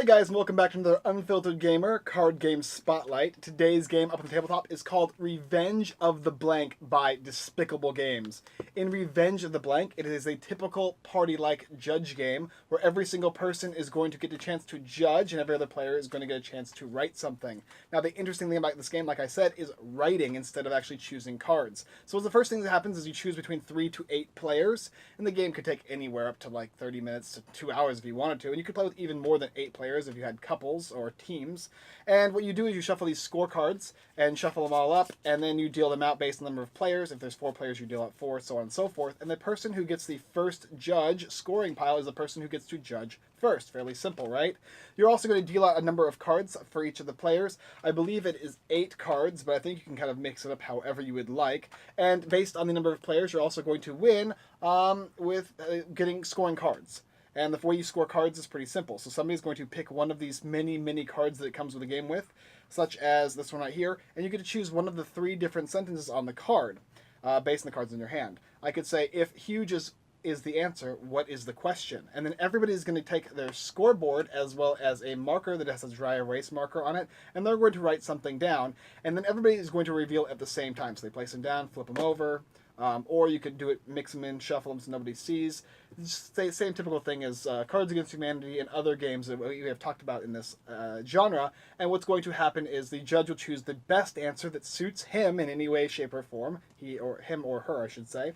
guys, and welcome back to another Unfiltered Gamer Card Game Spotlight. Today's game up on the tabletop is called Revenge of the Blank by Despicable Games. In Revenge of the Blank, it is a typical party-like judge game where every single person is going to get a chance to judge and every other player is going to get a chance to write something. Now, the interesting thing about this game, like I said, is writing instead of actually choosing cards. So the first thing that happens is you choose between 3 to 8 players, and the game could take anywhere up to like 30 minutes to 2 hours if you wanted to, and you could play with even more than 8 players if you had couples or teams. And what you do is you shuffle these scorecards and shuffle them all up, and then you deal them out based on the number of players. If there's 4 players, you deal out 4, so on and so forth. And the person who gets the first judge scoring pile is the person who gets to judge first. Fairly simple, right? You're also going to deal out a number of cards for each of the players. I believe it is 8 cards, but I think you can kind of mix it up however you would like. And based on the number of players, you're also going to win with getting scoring cards. And the way you score cards is pretty simple. So somebody's going to pick one of these mini cards that it comes with the game with, such as this one right here, and you get to choose one of the 3 different sentences on the card, based on the cards in your hand. I could say, if huge is the answer, what is the question? And then everybody's going to take their scoreboard as well as a marker that has a dry erase marker on it, and they're going to write something down, and then everybody is going to reveal at the same time. So they place them down, flip them over, or you could do it, mix them in, shuffle them so nobody sees. It's the same typical thing as Cards Against Humanity and other games that we have talked about in this genre. And what's going to happen is the judge will choose the best answer that suits him in any way, shape, or form. Him or her, I should say.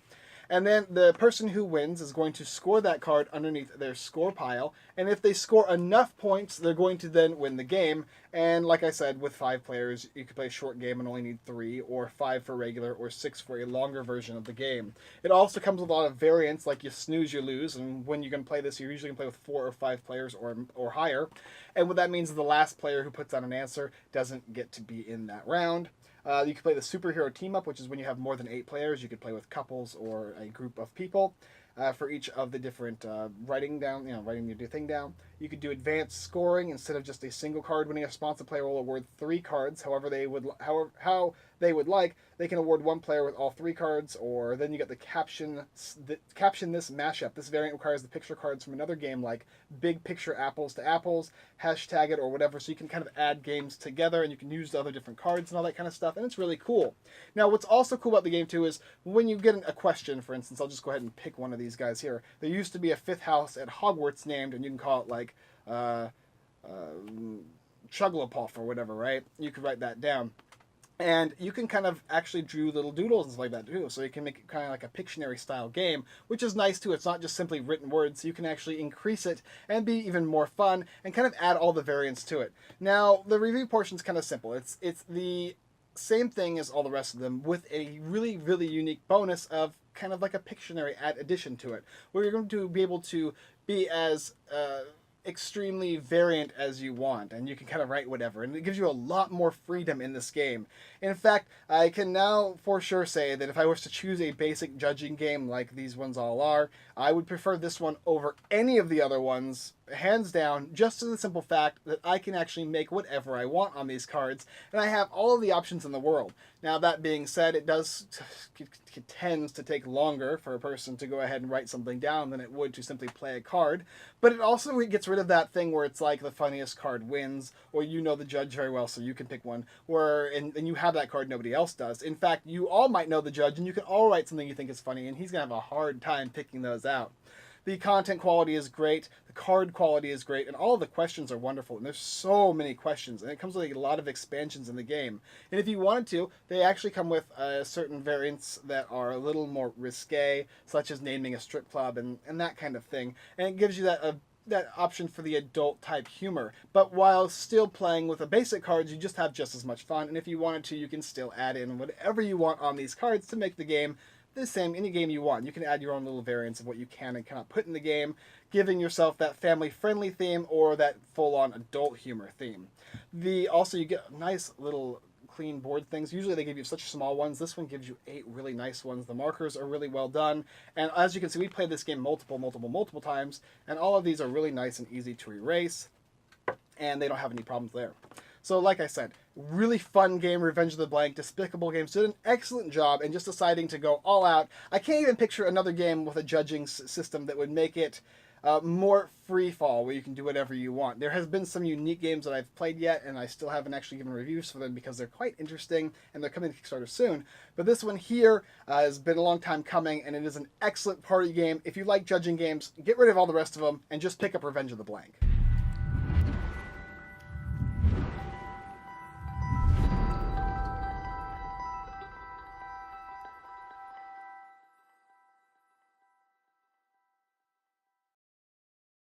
And then the person who wins is going to score that card underneath their score pile. And if they score enough points, they're going to then win the game. And like I said, with 5 players, you could play a short game and only need 3, or 5 for regular, or 6 for a longer version of the game. It also comes with a lot of variants, like you snooze, you lose. And when you're going to play this, you're usually going to play with 4 or 5 players or higher. And what that means is the last player who puts out an answer doesn't get to be in that round. You can play the superhero team up, which is when you have more than 8 players. You could play with couples or a group of people for each of the different writing your thing down. You could do advanced scoring instead of just a single card winning a sponsor. The player will award 3 cards, how they would like. They can award 1 player with all 3 cards, or then you get the caption this mashup. This variant requires the picture cards from another game like Big Picture Apples to Apples, hashtag it or whatever, so you can kind of add games together and you can use the other different cards and all that kind of stuff, and it's really cool. Now, what's also cool about the game too is when you get a question, for instance, I'll just go ahead and pick one of these guys here. There used to be a 5th house at Hogwarts named, and you can call it like Chugglepuff or whatever, right? You could write that down. And you can kind of actually do little doodles and stuff like that too. So you can make it kind of like a Pictionary style game, which is nice too. It's not just simply written words. You can actually increase it and be even more fun and kind of add all the variants to it. Now, the review portion is kind of simple. It's the same thing as all the rest of them with a really, really unique bonus of kind of like a Pictionary addition to it, where you're going to be able to be as extremely variant as you want, and you can kind of write whatever, and it gives you a lot more freedom in this game. In fact, I can now for sure say that if I was to choose a basic judging game like these ones all are, I would prefer this one over any of the other ones, hands down, just to the simple fact that I can actually make whatever I want on these cards, and I have all of the options in the world. Now, that being said, it tends to take longer for a person to go ahead and write something down than it would to simply play a card, but it also gets rid of that thing where it's like the funniest card wins, or you know the judge very well so you can pick one, and you have that card, nobody else does. In fact, you all might know the judge and you can all write something you think is funny, and he's going to have a hard time picking those out. The content quality is great, the card quality is great, and all of the questions are wonderful. And there's so many questions, and it comes with a lot of expansions in the game. And if you wanted to, they actually come with certain variants that are a little more risque, such as naming a strip club and that kind of thing. And it gives you that option for the adult type humor. But while still playing with the basic cards, you just have just as much fun. And if you wanted to, you can still add in whatever you want on these cards to make the game the same, any game you want. You can add your own little variants of what you can and cannot put in the game, giving yourself that family-friendly theme or that full-on adult humor theme. Also, you get nice little clean board things. Usually they give you such small ones. This one gives you 8 really nice ones. The markers are really well done. And as you can see, we played this game multiple times, and all of these are really nice and easy to erase, and they don't have any problems there. So like I said, really fun game, Revenge of the Blank. Despicable Games did an excellent job in just deciding to go all out. I can't even picture another game with a judging system that would make it more free fall where you can do whatever you want. There has been some unique games that I've played yet, and I still haven't actually given reviews for them because they're quite interesting and they're coming to Kickstarter soon. But this one here has been a long time coming, and it is an excellent party game. If you like judging games, get rid of all the rest of them and just pick up Revenge of the Blank.